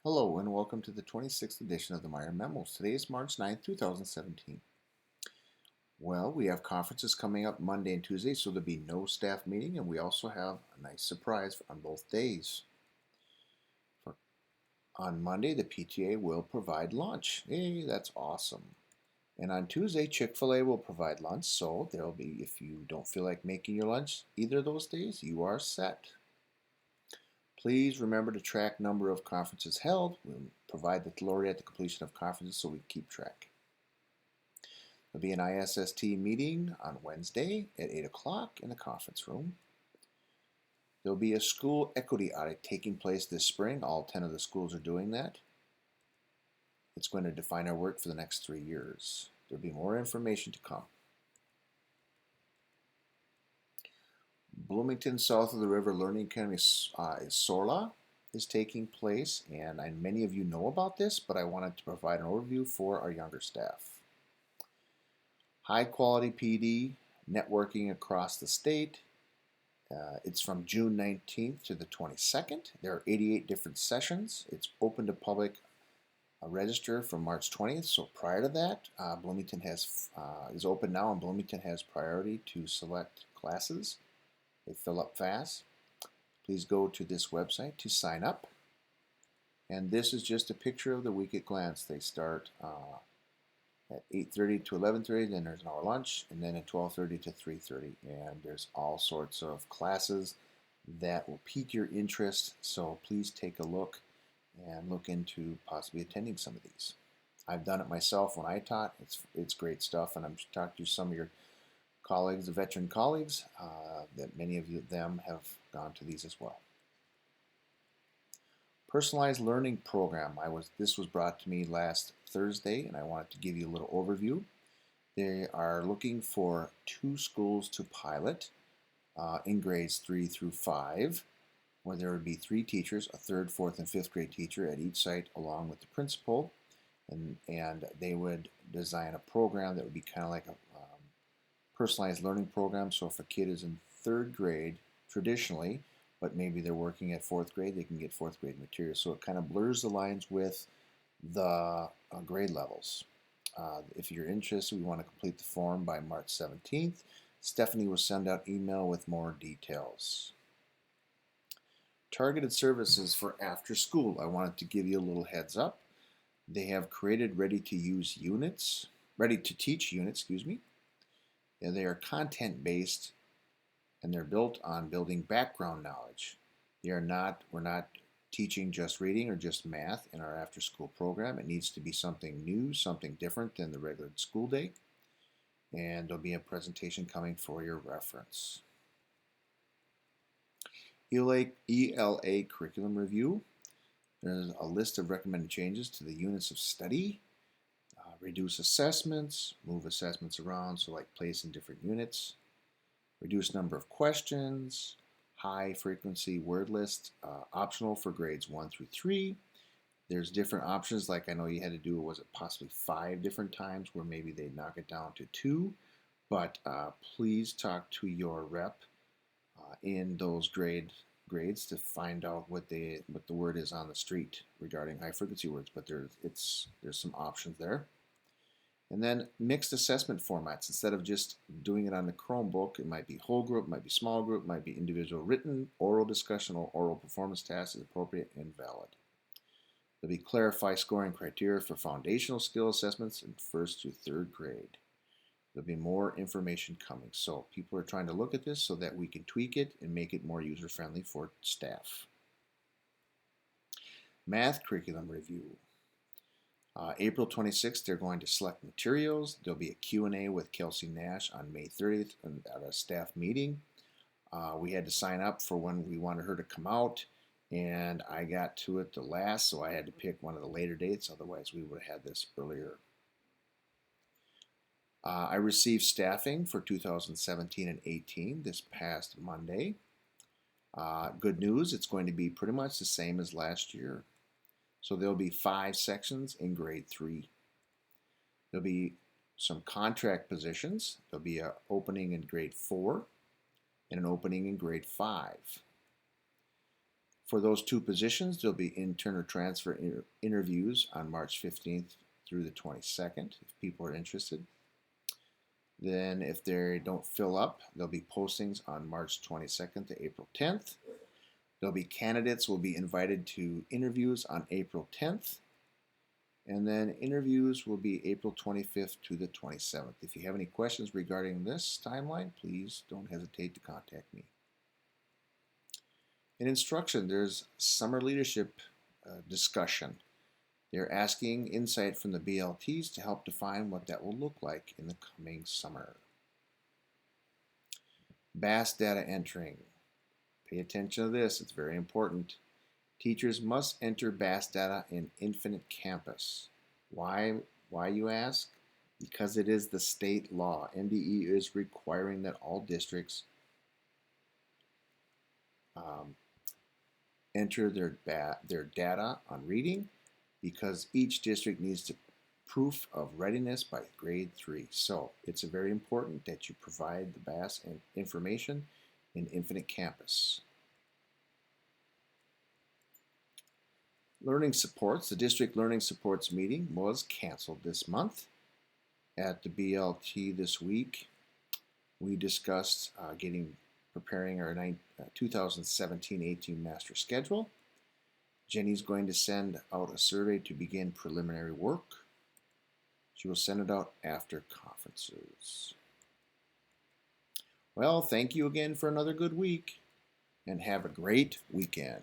Hello and welcome to the 26th edition of the Meyer Memos. Today is March 9th, 2017. Well, we have conferences coming up Monday and Tuesday, so there'll be no staff meeting, and we also have a nice surprise on both days. On Monday, the PTA will provide lunch. Hey, that's awesome. And on Tuesday, Chick-fil-A will provide lunch, so there'll be, if you don't feel like making your lunch either of those days, you are set. Please remember to track number of conferences held. We'll provide the glory at the completion of conferences so we keep track. There'll be an ISST meeting on Wednesday at 8 o'clock in the conference room. There'll be a school equity audit taking place this spring. All 10 of the schools are doing that. It's going to define our work for the next 3 years. There'll be more information to come. Bloomington south of the river learning academy SORLA is taking place, and many of you know about this, but I wanted to provide an overview for our younger staff. High quality PD networking across the state. It's from June 19th to the 22nd. There are 88 different sessions. It's open to public register from March 20th. So prior to that, Bloomington is open now, and Bloomington has priority to select classes. They fill up fast. Please go to this website to sign up. And this is just a picture of the week at glance. They start at 8:30 to 11:30, then there's an hour lunch, and then at 12:30 to 3:30. And there's all sorts of classes that will pique your interest, so please take a look and look into possibly attending some of these. I've done it myself when I taught. It's great stuff, and I'm talking to some of your colleagues, the veteran colleagues, that many of them have gone to these as well. Personalized learning program. This was brought to me last Thursday, and I wanted to give you a little overview. They are looking for 2 schools to pilot in grades 3 through 5, where there would be 3 teachers, a 3rd, 4th, and 5th grade teacher at each site, along with the principal, and they would design a program that would be kind of like a personalized learning program. So if a kid is in 3rd grade traditionally, but maybe they're working at 4th grade, they can get 4th grade material. So it kind of blurs the lines with the grade levels. If you're interested, we want to complete the form by March 17th. Stephanie will send out email with more details. Targeted services for after school. I wanted to give you a little heads up. They have created ready to teach units, And they are content based, and they're built on building background knowledge. We're not teaching just reading or just math in our after school program. It needs to be something new, something different than the regular school day. And there'll be a presentation coming for your reference. ELA curriculum review. There's a list of recommended changes to the units of study. Reduce assessments, move assessments around, so like place in different units. Reduce number of questions, high frequency word list, optional for grades 1 through 3. There's different options, like I know you had to do, was it possibly 5 different times where maybe they knock it down to 2, but please talk to your rep in those grades to find out what the word is on the street regarding high frequency words, but there's some options there. And then mixed assessment formats. Instead of just doing it on the Chromebook, it might be whole group, might be small group, might be individual written, oral discussion, or oral performance tasks is appropriate and valid. There'll be clarify scoring criteria for foundational skill assessments in 1st through 3rd grade. There'll be more information coming. So people are trying to look at this so that we can tweak it and make it more user-friendly for staff. Math curriculum review. April 26th, they're going to select materials. There'll be a Q&A with Kelsey Nash on May 30th at a staff meeting. We had to sign up for when we wanted her to come out, and I got to it the last, so I had to pick one of the later dates. Otherwise, we would have had this earlier. I received staffing for 2017 and 18 this past Monday. Good news, it's going to be pretty much the same as last year. So there'll be 5 sections in grade 3. There'll be some contract positions. There'll be an opening in grade 4 and an opening in grade 5. For those two positions, there'll be intern or transfer interviews on March 15th through the 22nd if people are interested. Then if they don't fill up, there'll be postings on March 22nd to April 10th. There'll be candidates will be invited to interviews on April 10th. And then interviews will be April 25th to the 27th. If you have any questions regarding this timeline, please don't hesitate to contact me. In instruction, there's summer leadership discussion. They're asking insight from the BLTs to help define what that will look like in the coming summer. BAS data entering. Pay attention to this, it's very important. Teachers must enter BAS data in Infinite Campus. Why you ask? Because it is the state law. NDE is requiring that all districts enter their data on reading, because each district needs to proof of readiness by grade 3. So it's very important that you provide the BAS information in Infinite Campus. Learning supports. The district learning supports meeting was canceled this month. At the BLT this week, we discussed preparing our 2017-18 master schedule. Jenny's going to send out a survey to begin preliminary work. She will send it out after conferences. Well, thank you again for another good week, and have a great weekend.